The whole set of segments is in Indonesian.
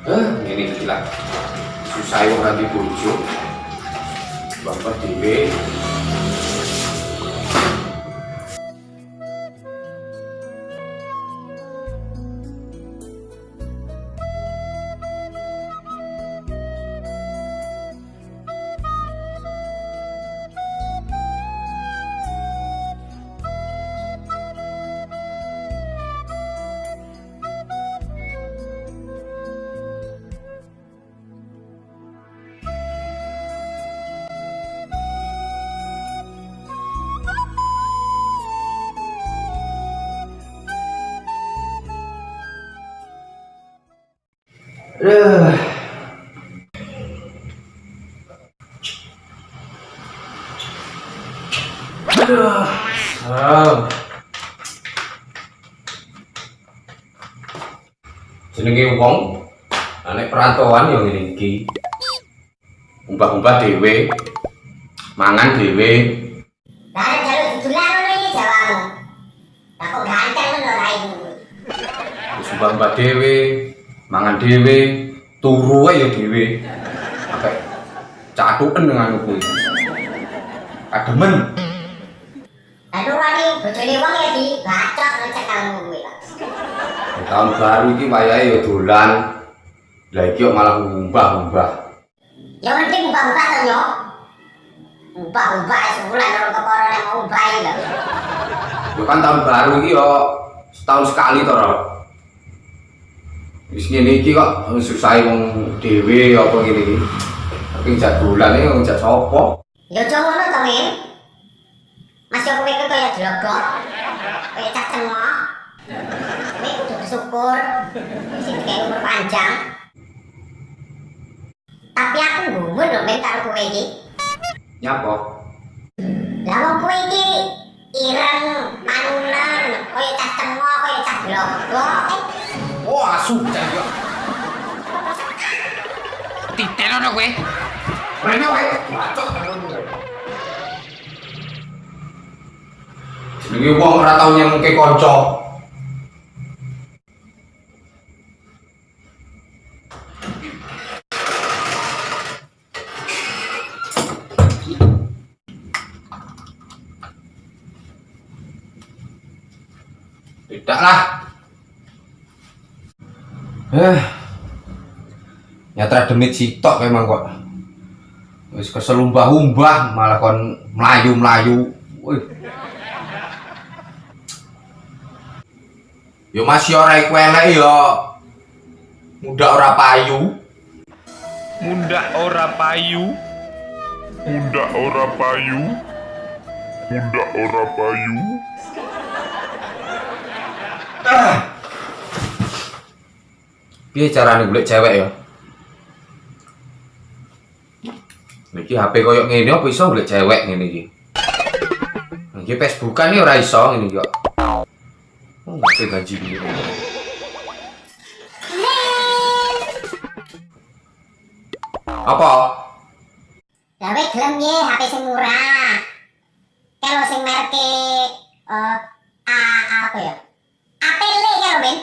Ngene iki lah. Susah wong ra bojo. Bapak dhewe. Jenenge wong nek perantauan ya ngene iki. Umbah-umbah dhewe, mangan dhewe. Lah jaluk dudulan ngono iki jawamu. Lah kok ganteng ngono ra iku. Wis umbah-umbah dhewe, mangan dhewe, turu ae ya dhewe. Sampai catuken ngono kuwi. Kademen. Lalu wani bojone wong ya di bacok nang cekelmu kuwi lho. Tahun baru iki wayahe ya dolan. Lah iki kok malah umbah-umbah. Ya penting ubah-ubah to yo. Ubah-ubah sebulan karo keporo nek mau ubah iki lho. Ya kan tahun baru iki yo setahun sekali to, Ro. Wis ngene iki kok susah wong dhewe apa ngene iki. Tapi jak dolane wong jak sapa? Ya aja ngono to, Men. Mas yo kowe kaya glogok. Kaya cah cengok. Kowe kudu bersyukur sing kaya umur panjang. Tapi aku gumun lho Men karo kowe iki. Nyapa? Lah wong kowe iki ireng, manunen, kaya cah cengok, kaya cah glogok. Oh, asu cah yo. Titen ono kowe. Rene wae, bacok. Jenenge wong ora tau nyengke kanca. Tidak lah. Nyatra demit sitok memang kok. Wis keselumbah-umbah malah kon mlayu-mlayu. Wih. Yo masih ora iku elek yo. Muda ora payu. Munda ora payu. Munda ora payu. Munda ora payu. Piye carane golek cewek ya? Niki HP koyo ngene apa iso golek cewek ngene iki? Niki Facebookan iki ora iso ngene iki kok. Oh, HP gaji iki. Apa? Gawe gelem ye HP sing murah. Kalau sing merke apa ya? Apele karo Ben.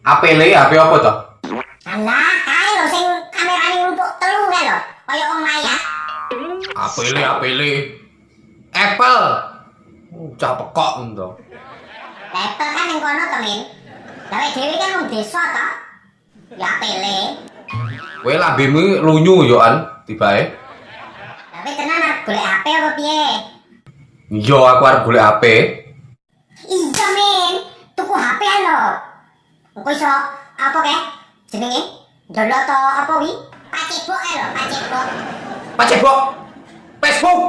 Apele HP apa to? Alah, kae lho sing kamerane ngumpuk telu kae lho. Kaya wong maya. Apele. Apple. Cah pekok ento. Apple kan ning kono to, Men. Gawe dhewe kan wong desa to. Ya apele. Kowe lambemu lunyu yo an tibae. Tapi tenan arep golek HP apa piye? Yo aku arep golek HP. Iya, Men. Tuku HP lho. Engko iso apa kae? Jenenge? Download to apa wi? Pacebok kae lho, pacebok. Pacebok. Facebook.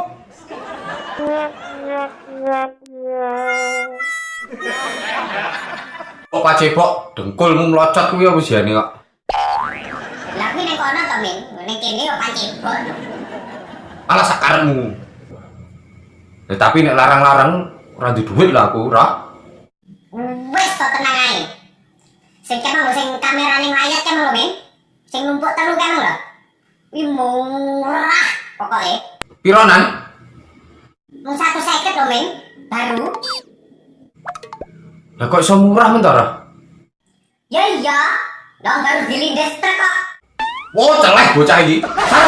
Oh, pacebok dengkulmu mlocot kuwi apa jane kok? Lah kuwi ning kono to, Men. Ning kene yo pacebok. Alah sakarepmu. Tapi nek larang-larang ora duwe duit lah aku, ora. Wes to tenang ae. Sing kemang lho sing kamerane nglayat kemang lho, Men. Sing numpuk telu kemang lho. Wi murah pokoke. Pironan? Mau 150 loh, Ming. Baru. Lah kok iso murah men to, Ro? Ya iya. Dong baru dilindes truk kok. Oh, celeh bocah iki. Sana